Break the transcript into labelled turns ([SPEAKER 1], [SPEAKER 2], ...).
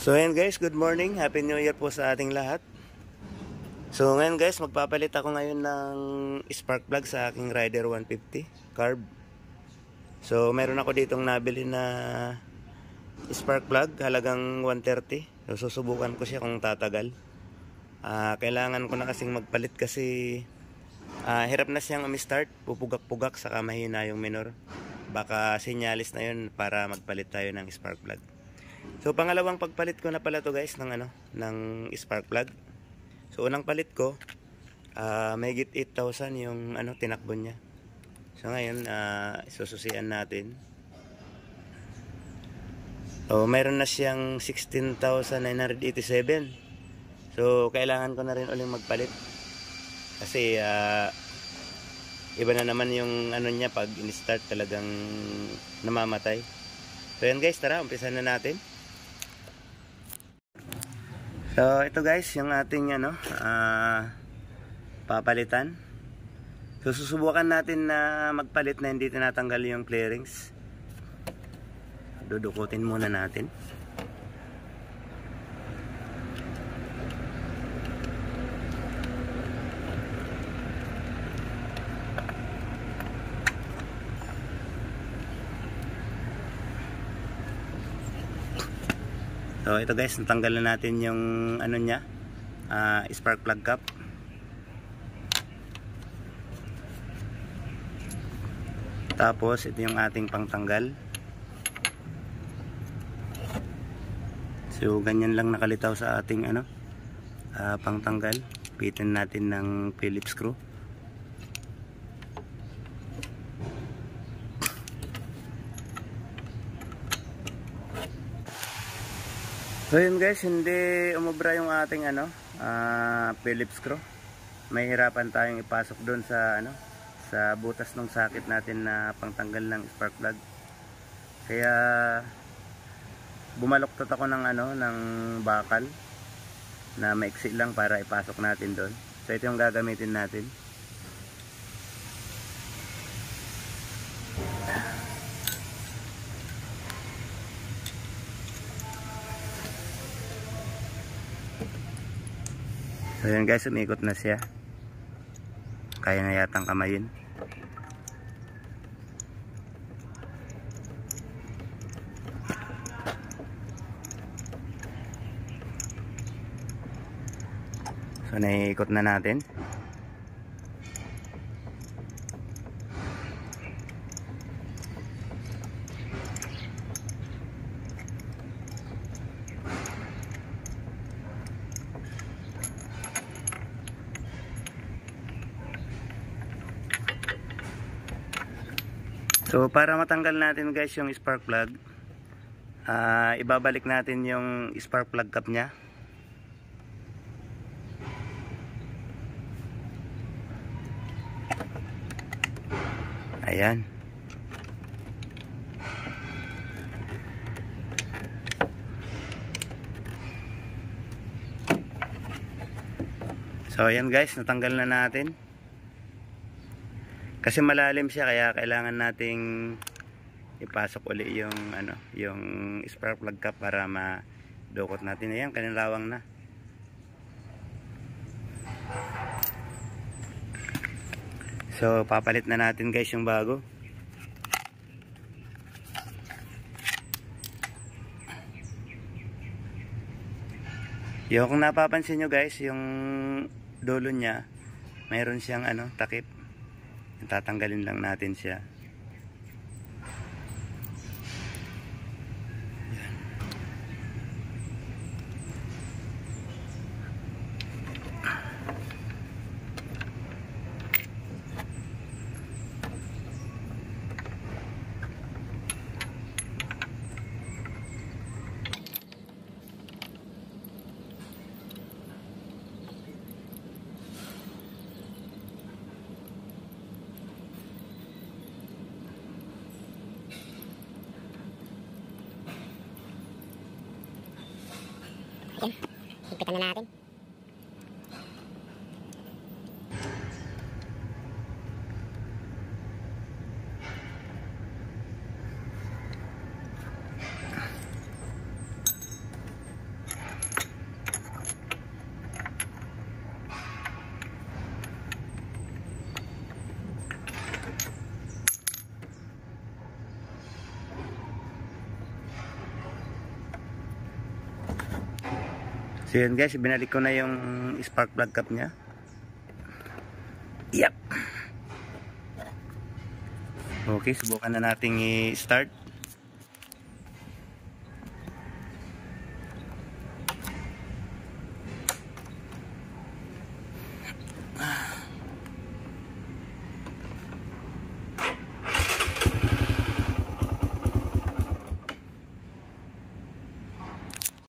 [SPEAKER 1] So ngayon guys, good morning. Happy New Year po sa ating lahat. So ngayon guys, magpapalit ako ngayon ng spark plug sa aking Rider 150 carb. So meron ako ditong nabili na spark plug, halagang 130. So susubukan ko siya kung tatagal. Kailangan ko na kasing magpalit kasi hirap na siyang umistart, pupugak-pugak, saka mahina yung minor. Baka sinyalis na yun para magpalit tayo ng spark plug. So pangalawang pagpalit ko na pala to guys ng spark plug. So unang palit ko mahigit 8,000 yung tinakbo niya. So ngayon sususian natin. So mayroon na siyang 16,987. So kailangan ko na rin uling magpalit. Kasi iba na naman yung niya pag in-start, talagang namamatay. So yan guys, tara umpisan na natin. So ito guys yung ating papalitan. So susubukan natin na magpalit na hindi tinatanggal yung clearings. Dudukutin muna natin. So ito guys, natanggal na natin yung niya, spark plug cap. Tapos ito yung ating pangtanggal. So ganyan lang nakalitaw sa ating pangtanggal. Pitin natin ng Phillips screw. So yun guys, hindi umubra yung ating Phillips screw. May hirapan tayong ipasok doon sa sa butas ng socket natin na pangtanggal ng spark plug. Kaya bumaluktot ako ng bakal na maiksi lang para ipasok natin doon. So ito yung gagamitin natin. So yun guys, umikot na siya. Kaya na yatang kamayin. So naiikot na natin. So para matanggal natin guys yung spark plug, ibabalik natin yung spark plug cap nya. Ayan. So ayan guys, natanggal na natin. Kasi malalim siya, kaya kailangan nating ipasok uli yung yung spark plug cap para madukot natin. Ayan, kaninlawang na. So papalit na natin guys yung bago. Yung kung napapansin nyo guys, yung dulo nya mayroon siyang takip. Tatanggalin lang natin siya.
[SPEAKER 2] Ayan, higpitan na natin.
[SPEAKER 1] So yun guys, binalik ko na yung spark plug cap nya. Yep. Okay, subukan na nating i-start.